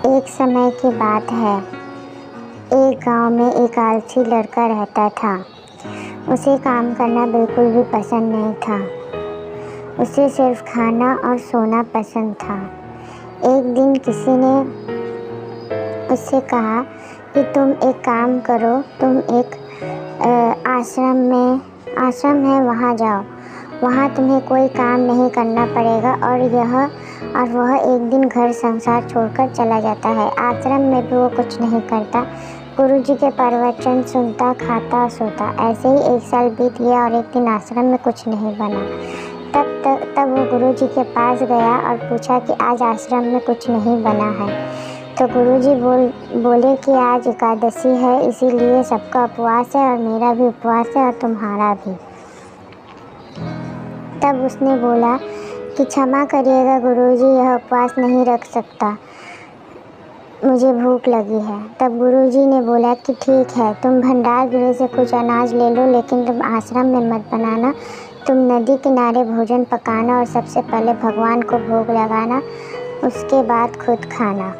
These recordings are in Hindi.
एक समय की बात है। एक गांव में एक आलसी लड़का रहता था। उसे काम करना बिल्कुल भी पसंद नहीं था। उसे सिर्फ खाना और सोना पसंद था। एक दिन किसी ने उससे कहा कि तुम एक काम करो, तुम एक आश्रम है, वहाँ जाओ। वहाँ तुम्हें कोई काम नहीं करना पड़ेगा और वह एक दिन घर संसार छोड़कर चला जाता है। आश्रम में भी वो कुछ नहीं करता, गुरुजी के प्रवचन सुनता, खाता, सोता। ऐसे ही एक साल बीत गया और एक दिन आश्रम में कुछ नहीं बना। तब वो गुरुजी के पास गया और पूछा कि आज आश्रम में कुछ नहीं बना है। तो गुरुजी बोले कि आज एकादशी है, इसीलिए सबका उपवास है और मेरा भी उपवास है और तुम्हारा भी। तब उसने बोला कि क्षमा करिएगा गुरुजी, यह उपवास नहीं रख सकता, मुझे भूख लगी है। तब गुरुजी ने बोला कि ठीक है, तुम भंडार गृह से कुछ अनाज ले लो, लेकिन तुम आश्रम में मत बनाना। तुम नदी किनारे भोजन पकाना और सबसे पहले भगवान को भोग लगाना, उसके बाद खुद खाना।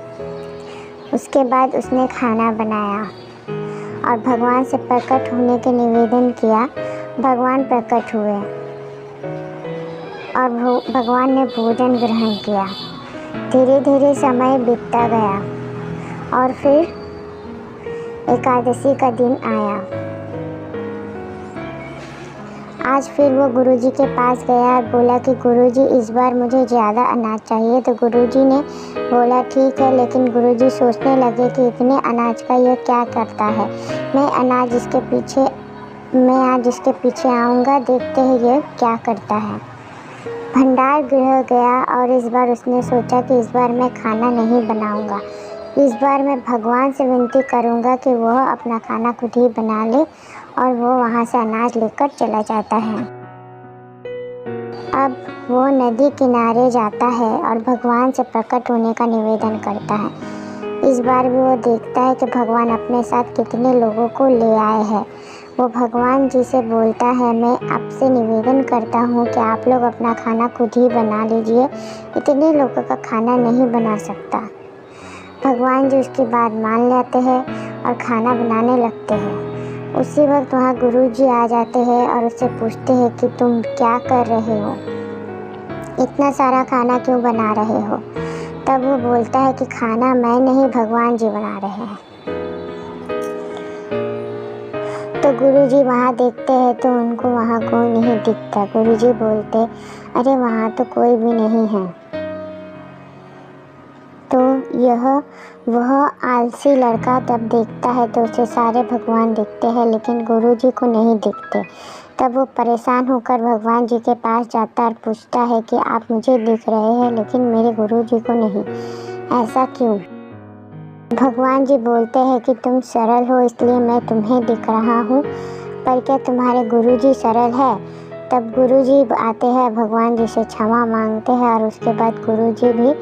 उसके बाद उसने खाना बनाया और भगवान से प्रकट होने के निवेदन किया। भगवान प्रकट हुए और भगवान ने भोजन ग्रहण किया। धीरे धीरे समय बीतता गया और फिर एकादशी का दिन आया। आज फिर वो गुरुजी के पास गया और बोला कि गुरुजी, इस बार मुझे ज़्यादा अनाज चाहिए। तो गुरुजी ने बोला ठीक है, लेकिन गुरुजी सोचने लगे कि इतने अनाज का यह क्या करता है। मैं आज इसके पीछे आऊँगा, देखते हैं ये क्या करता है। भंडार गृह गया और इस बार उसने सोचा कि इस बार मैं खाना नहीं बनाऊँगा। इस बार मैं भगवान से विनती करूँगा कि वह अपना खाना खुद ही बना ले, और वो वहाँ से अनाज लेकर चला जाता है। अब वो नदी किनारे जाता है और भगवान से प्रकट होने का निवेदन करता है। इस बार भी वो देखता है कि भगवान अपने साथ कितने लोगों को ले आए हैं। वो भगवान जी से बोलता है, मैं आपसे निवेदन करता हूँ कि आप लोग अपना खाना खुद ही बना लीजिए, इतने लोगों का खाना नहीं बना सकता। भगवान जी उसकी बात मान लेते हैं और खाना बनाने लगते हैं। उसी वक्त वहाँ गुरुजी आ जाते हैं और उससे पूछते हैं कि तुम क्या कर रहे हो, इतना सारा खाना क्यों बना रहे हो। तब वो बोलता है कि खाना मैं नहीं, भगवान जी बना रहे हैं। तो गुरुजी वहाँ देखते हैं तो उनको वहाँ कोई नहीं दिखता। गुरुजी बोलते, अरे वहाँ तो कोई भी नहीं है। तो वह आलसी लड़का तब देखता है तो उसे सारे भगवान दिखते हैं, लेकिन गुरुजी को नहीं दिखते। तब वो परेशान होकर भगवान जी के पास जाता और पूछता है कि आप मुझे दिख रहे हैं लेकिन मेरे गुरुजी को नहीं, ऐसा क्यों। भगवान जी बोलते हैं कि तुम सरल हो इसलिए मैं तुम्हें दिख रहा हूँ, पर क्या तुम्हारे गुरुजी सरल है। तब गुरुजी आते हैं, भगवान जी से क्षमा मांगते हैं और उसके बाद गुरुजी भी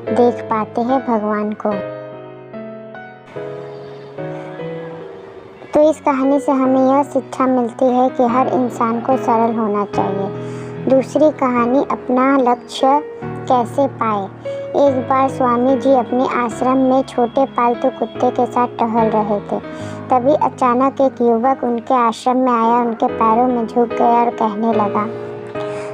देख पाते हैं भगवान को। तो इस कहानी से हमें यह शिक्षा मिलती है कि हर इंसान को सरल होना चाहिए। दूसरी कहानी, अपना लक्ष्य कैसे पाए। एक बार स्वामी जी अपने आश्रम में छोटे पालतू कुत्ते के साथ टहल रहे थे। तभी अचानक एक युवक उनके आश्रम में आया, उनके पैरों में झुक गया और कहने लगा,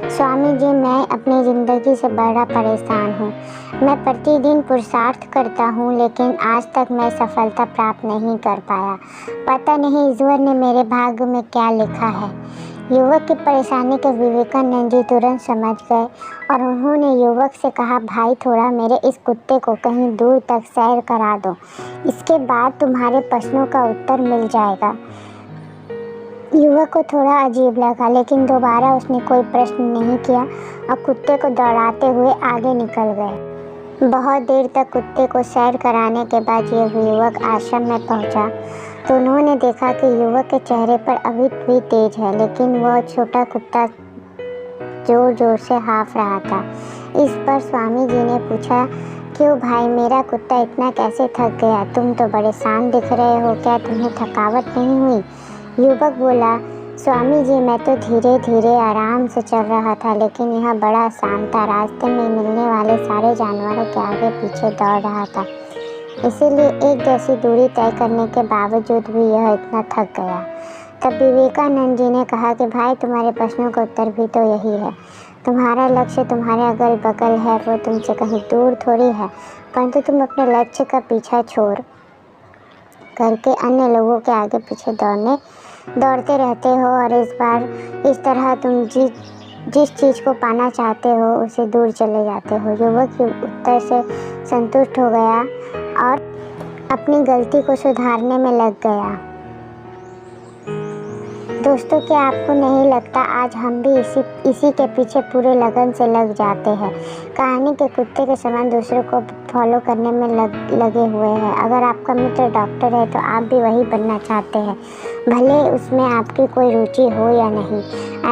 स्वामी जी, मैं अपनी ज़िंदगी से बड़ा परेशान हूँ। मैं प्रतिदिन पुरुषार्थ करता हूँ, लेकिन आज तक मैं सफलता प्राप्त नहीं कर पाया। पता नहीं ईश्वर ने मेरे भाग्य में क्या लिखा है। युवक की परेशानी को विवेकानंद जी तुरंत समझ गए और उन्होंने युवक से कहा, भाई थोड़ा मेरे इस कुत्ते को कहीं दूर तक सैर करा दो, इसके बाद तुम्हारे प्रश्नों का उत्तर मिल जाएगा। युवक को थोड़ा अजीब लगा, लेकिन दोबारा उसने कोई प्रश्न नहीं किया और कुत्ते को दौड़ाते हुए आगे निकल गए। बहुत देर तक कुत्ते को सैर कराने के बाद यह युवक आश्रम में पहुंचा तो उन्होंने देखा कि युवक के चेहरे पर अभी भी तेज है, लेकिन वह छोटा कुत्ता जोर जोर से हाँफ रहा था। इस पर स्वामी जी ने पूछा, क्यों भाई, मेरा कुत्ता इतना कैसे थक गया, तुम तो बड़े शांत दिख रहे हो, क्या तुम्हें थकावट नहीं हुई। युवक बोला, स्वामी जी, मैं तो धीरे धीरे आराम से चल रहा था, लेकिन यह बड़ा आसान था। रास्ते में मिलने वाले सारे जानवरों के आगे पीछे दौड़ रहा था। इसीलिए एक जैसी दूरी तय करने के बावजूद भी यह इतना थक गया। तब विवेकानंद जी ने कहा कि भाई, तुम्हारे प्रश्नों का उत्तर भी तो यही है। तुम्हारा लक्ष्य तुम्हारे अगल बगल है, वो तुमसे कहीं दूर थोड़ी है, परंतु तुम अपने लक्ष्य का पीछा छोड़ करके अन्य लोगों के आगे पीछे दौड़ते रहते हो, और इस तरह तुम जिस चीज़ को पाना चाहते हो उससे दूर चले जाते हो। युवक उत्तर से संतुष्ट हो गया और अपनी गलती को सुधारने में लग गया। दोस्तों, क्या आपको नहीं लगता आज हम भी इसी के पीछे पूरे लगन से लग जाते हैं? कहानी के कुत्ते के समान दूसरों को फॉलो करने में लगे हुए हैं। अगर आपका मित्र डॉक्टर है तो आप भी वही बनना चाहते हैं, भले उसमें आपकी कोई रुचि हो या नहीं।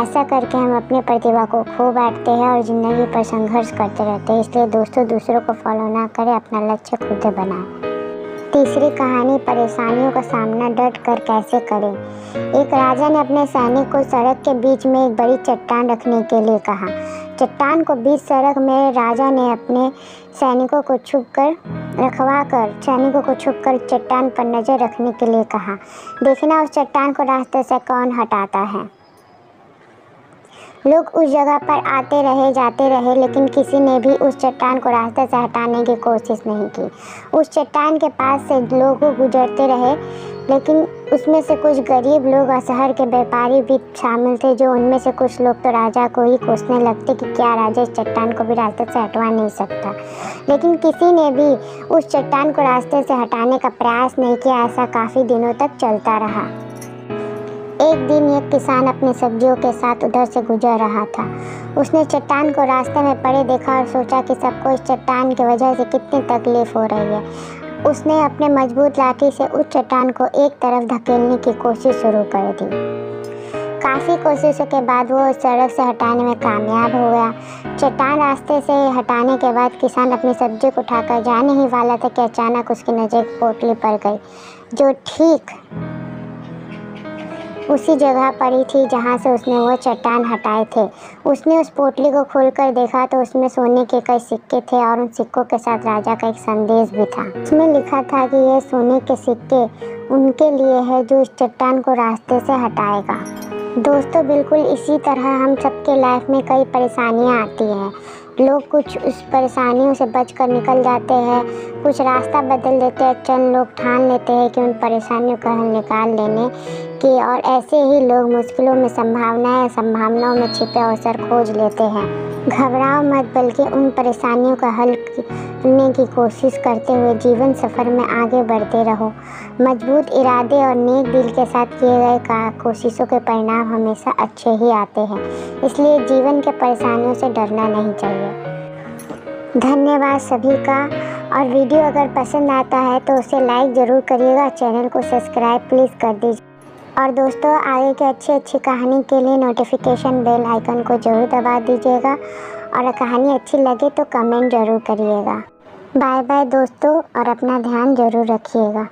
ऐसा करके हम अपनी प्रतिभा को खो बैठते हैं और ज़िंदगी पर संघर्ष करते रहते हैं। इसलिए दोस्तों, दूसरों को फॉलो ना करें, अपना लक्ष्य खुद बनाएं। तीसरी कहानी, परेशानियों का सामना डट कर कैसे करें। एक राजा ने अपने सैनिक को सड़क के बीच में एक बड़ी चट्टान रखने के लिए कहा। चट्टान को बीच सड़क में राजा ने अपने सैनिकों को छुपकर चट्टान पर नज़र रखने के लिए कहा। देखना उस चट्टान को रास्ते से कौन हटाता है। लोग उस जगह पर आते रहे जाते रहे, लेकिन किसी ने भी उस चट्टान को रास्ते से हटाने की कोशिश नहीं की। उस चट्टान के पास से लोग गुजरते रहे, लेकिन उसमें से कुछ गरीब लोग और शहर के व्यापारी भी शामिल थे, जो उनमें से कुछ लोग तो राजा को ही कोसने लगते कि क्या राजा इस चट्टान को भी रास्ते से हटवा नहीं सकता। लेकिन किसी ने भी उस चट्टान को रास्ते से हटाने का प्रयास नहीं किया। ऐसा काफ़ी दिनों तक चलता रहा। एक दिन एक किसान अपनी सब्जियों के साथ उधर से गुजर रहा था। उसने चट्टान को रास्ते में पड़े देखा और सोचा कि सबको इस चट्टान की वजह से कितनी तकलीफ हो रही है। उसने अपने मजबूत लाठी से उस चट्टान को एक तरफ धकेलने की कोशिश शुरू कर दी। काफ़ी कोशिशों के बाद वो सड़क से हटाने में कामयाब हो गया। चट्टान रास्ते से हटाने के बाद किसान अपनी सब्जी को उठाकर जाने ही वाला था कि अचानक उसकी नज़र एक पोटली पर गई, जो ठीक उसी जगह पड़ी थी जहाँ से उसने वो चट्टान हटाए थे। उसने उस पोटली को खोलकर देखा तो उसमें सोने के कई सिक्के थे, और उन सिक्कों के साथ राजा का एक संदेश भी था। उसमें लिखा था कि ये सोने के सिक्के उनके लिए है जो इस चट्टान को रास्ते से हटाएगा। दोस्तों, बिल्कुल इसी तरह हम सबके लाइफ में कई परेशानियाँ आती हैं। लोग कुछ उस परेशानियों से बचकर निकल जाते हैं, कुछ रास्ता बदल देते हैं। चंद लोग ठान लेते हैं कि उन परेशानियों का हल निकाल लेने की, और ऐसे ही लोग मुश्किलों में संभावनाओं में छिपे अवसर खोज लेते हैं। घबराओ मत, बल्कि उन परेशानियों का हल करने की कोशिश करते हुए जीवन सफ़र में आगे बढ़ते रहो। मजबूत इरादे और नेक दिल के साथ किए गए कोशिशों के परिणाम हमेशा अच्छे ही आते हैं। इसलिए जीवन के परेशानियों से डरना नहीं चाहिए। धन्यवाद सभी का। और वीडियो अगर पसंद आता है तो उसे लाइक ज़रूर करिएगा, चैनल को सब्सक्राइब प्लीज़ कर दीजिए। और दोस्तों, आगे की अच्छी कहानी के लिए नोटिफिकेशन बेल आइकन को ज़रूर दबा दीजिएगा, और कहानी अच्छी लगे तो कमेंट ज़रूर करिएगा। बाय बाय दोस्तों, और अपना ध्यान ज़रूर रखिएगा।